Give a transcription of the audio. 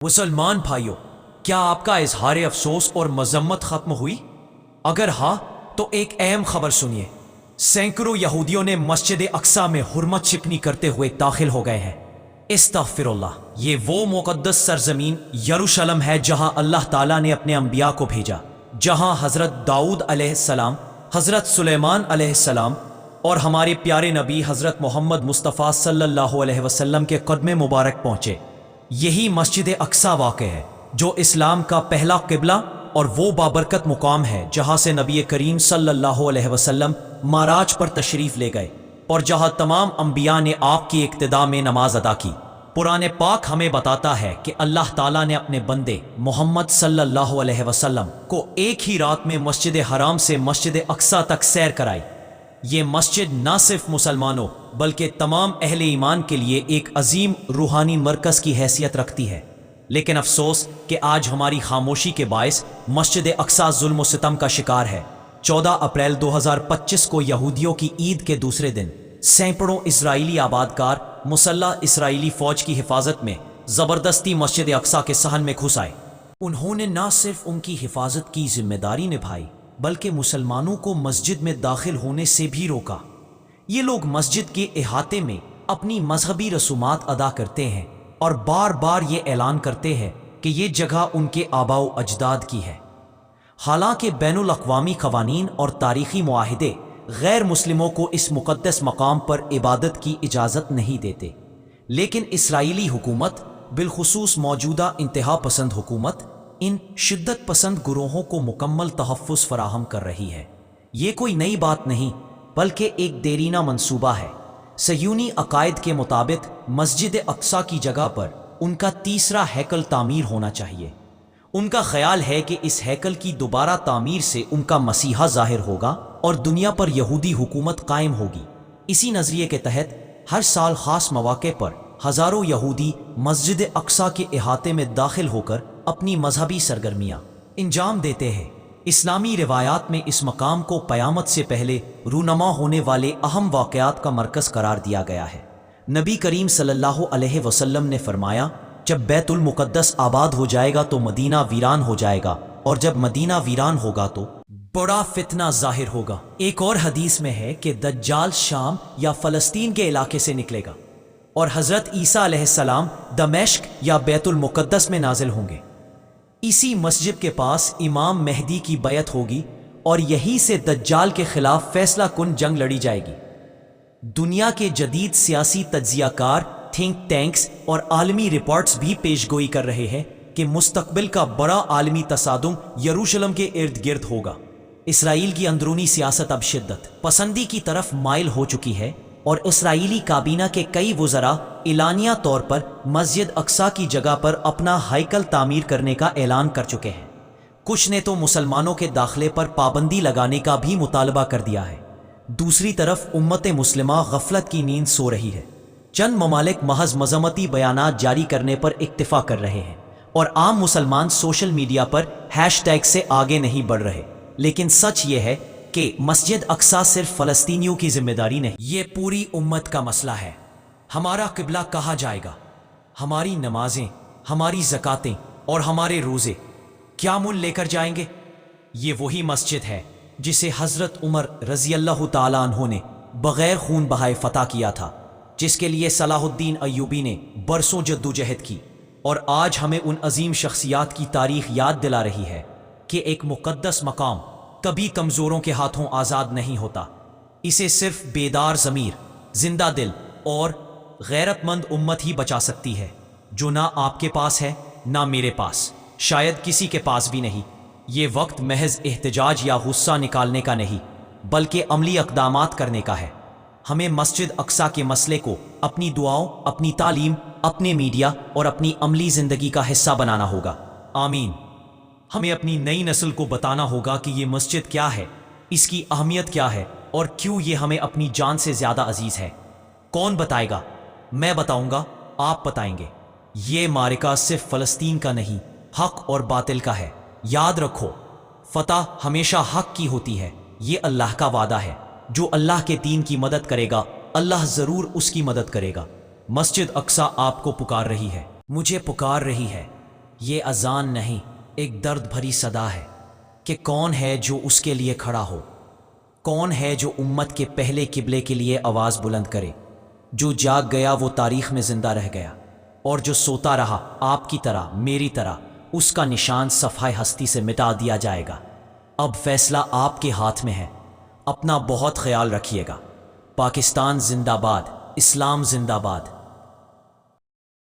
مسلمان بھائیوں، کیا آپ کا اظہار افسوس اور مذمت ختم ہوئی؟ اگر ہاں تو ایک اہم خبر سنیے۔ سینکڑوں یہودیوں نے مسجد اقصی میں حرمت شکنی کرتے ہوئے داخل ہو گئے ہیں۔ استغفر اللہ۔ یہ وہ مقدس سرزمین یروشلم ہے جہاں اللہ تعالیٰ نے اپنے انبیاء کو بھیجا، جہاں حضرت داؤد علیہ السلام، حضرت سلیمان علیہ السلام اور ہمارے پیارے نبی حضرت محمد مصطفیٰ صلی اللہ علیہ وسلم کے قدم مبارک پہنچے۔ یہی مسجد اقصی واقع ہے جو اسلام کا پہلا قبلہ اور وہ بابرکت مقام ہے جہاں سے نبی کریم صلی اللہ علیہ وسلم معراج پر تشریف لے گئے اور جہاں تمام انبیاء نے آپ کی اقتداء میں نماز ادا کی۔ قرآن پاک ہمیں بتاتا ہے کہ اللہ تعالیٰ نے اپنے بندے محمد صلی اللہ علیہ وسلم کو ایک ہی رات میں مسجد حرام سے مسجد اقصی تک سیر کرائی۔ یہ مسجد نہ صرف مسلمانوں بلکہ تمام اہل ایمان کے لیے ایک عظیم روحانی مرکز کی حیثیت رکھتی ہے، لیکن افسوس کہ آج ہماری خاموشی کے باعث مسجد اقصی ظلم و ستم کا شکار ہے۔ 14 اپریل 2025 کو یہودیوں کی عید کے دوسرے دن سینکڑوں اسرائیلی آبادکار مسلح اسرائیلی فوج کی حفاظت میں زبردستی مسجد اقصی کے صحن میں گھس آئے۔ انہوں نے نہ صرف ان کی حفاظت کی ذمہ داری نبھائی بلکہ مسلمانوں کو مسجد میں داخل ہونے سے بھی روکا۔ یہ لوگ مسجد کے احاطے میں اپنی مذہبی رسومات ادا کرتے ہیں اور بار بار یہ اعلان کرتے ہیں کہ یہ جگہ ان کے آباء و اجداد کی ہے، حالانکہ بین الاقوامی قوانین اور تاریخی معاہدے غیر مسلموں کو اس مقدس مقام پر عبادت کی اجازت نہیں دیتے۔ لیکن اسرائیلی حکومت، بالخصوص موجودہ انتہا پسند حکومت، ان شدت پسند گروہوں کو مکمل تحفظ فراہم کر رہی ہے۔ یہ کوئی نئی بات نہیں بلکہ ایک دیرینہ منصوبہ ہے۔ صہیونی عقائد کے مطابق مسجد اقصی کی جگہ پر ان کا تیسرا ہیکل تعمیر ہونا چاہیے۔ ان کا خیال ہے کہ اس ہیکل کی دوبارہ تعمیر سے ان کا مسیحا ظاہر ہوگا اور دنیا پر یہودی حکومت قائم ہوگی۔ اسی نظریے کے تحت ہر سال خاص مواقع پر ہزاروں یہودی مسجد اقصی کے احاطے میں داخل ہو کر اپنی مذہبی سرگرمیاں انجام دیتے ہیں۔ اسلامی روایات میں اس مقام کو قیامت سے پہلے رونما ہونے والے اہم واقعات کا مرکز قرار دیا گیا ہے۔ نبی کریم صلی اللہ علیہ وسلم نے فرمایا، جب بیت المقدس آباد ہو جائے گا تو مدینہ ویران ہو جائے گا، اور جب مدینہ ویران ہوگا تو بڑا فتنہ ظاہر ہوگا۔ ایک اور حدیث میں ہے کہ دجال شام یا فلسطین کے علاقے سے نکلے گا اور حضرت عیسیٰ علیہ السلام دمشق یا بیت المقدس میں نازل ہوں گے۔ اسی مسجد کے پاس امام مہدی کی بیعت ہوگی اور یہی سے دجال کے خلاف فیصلہ کن جنگ لڑی جائے گی۔ دنیا کے جدید سیاسی تجزیہ کار، تھنک ٹینکس اور عالمی رپورٹس بھی پیش گوئی کر رہے ہیں کہ مستقبل کا بڑا عالمی تصادم یروشلم کے ارد گرد ہوگا۔ اسرائیل کی اندرونی سیاست اب شدت پسندی کی طرف مائل ہو چکی ہے اور اسرائیلی کابینہ کے کئی وزراء اعلانیہ طور پر مسجد اقصی کی جگہ پر اپنا ہیکل تعمیر کرنے کا اعلان کر چکے ہیں۔ کچھ نے تو مسلمانوں کے داخلے پر پابندی لگانے کا بھی مطالبہ کر دیا ہے۔ دوسری طرف امت مسلمہ غفلت کی نیند سو رہی ہے۔ چند ممالک محض مذمتی بیانات جاری کرنے پر اکتفا کر رہے ہیں اور عام مسلمان سوشل میڈیا پر ہیش ٹیگ سے آگے نہیں بڑھ رہے، لیکن سچ یہ ہے کہ مسجد اقصی صرف فلسطینیوں کی ذمہ داری نہیں، یہ پوری امت کا مسئلہ ہے۔ ہمارا قبلہ کہاں جائے گا؟ ہماری نمازیں، ہماری زکاتیں اور ہمارے روزے کیا مول لے کر جائیں گے؟ یہ وہی مسجد ہے جسے حضرت عمر رضی اللہ تعالیٰ عنہ نے بغیر خون بہائے فتح کیا تھا، جس کے لیے صلاح الدین ایوبی نے برسوں جدوجہد کی، اور آج ہمیں ان عظیم شخصیات کی تاریخ یاد دلا رہی ہے کہ ایک مقدس مقام کبھی کمزوروں کے ہاتھوں آزاد نہیں ہوتا۔ اسے صرف بیدار ضمیر، زندہ دل اور غیرت مند امت ہی بچا سکتی ہے، جو نہ آپ کے پاس ہے نہ میرے پاس، شاید کسی کے پاس بھی نہیں۔ یہ وقت محض احتجاج یا غصہ نکالنے کا نہیں بلکہ عملی اقدامات کرنے کا ہے۔ ہمیں مسجد اقصی کے مسئلے کو اپنی دعاؤں، اپنی تعلیم، اپنے میڈیا اور اپنی عملی زندگی کا حصہ بنانا ہوگا۔ آمین۔ ہمیں اپنی نئی نسل کو بتانا ہوگا کہ یہ مسجد کیا ہے، اس کی اہمیت کیا ہے اور کیوں یہ ہمیں اپنی جان سے زیادہ عزیز ہے۔ کون بتائے گا؟ میں بتاؤں گا، آپ بتائیں گے۔ یہ معرکہ صرف فلسطین کا نہیں، حق اور باطل کا ہے۔ یاد رکھو، فتح ہمیشہ حق کی ہوتی ہے۔ یہ اللہ کا وعدہ ہے۔ جو اللہ کے دین کی مدد کرے گا، اللہ ضرور اس کی مدد کرے گا۔ مسجد اقصی آپ کو پکار رہی ہے، مجھے پکار رہی ہے۔ یہ اذان نہیں، ایک درد بھری صدا ہے کہ کون ہے جو اس کے لیے کھڑا ہو، کون ہے جو امت کے پہلے قبلے کے لیے آواز بلند کرے۔ جو جاگ گیا وہ تاریخ میں زندہ رہ گیا، اور جو سوتا رہا آپ کی طرح میری طرح اس کا نشان صفحہ ہستی سے مٹا دیا جائے گا۔ اب فیصلہ آپ کے ہاتھ میں ہے، اپنا بہت خیال رکھیے گا۔ پاکستان زندہ باد، اسلام زندہ باد۔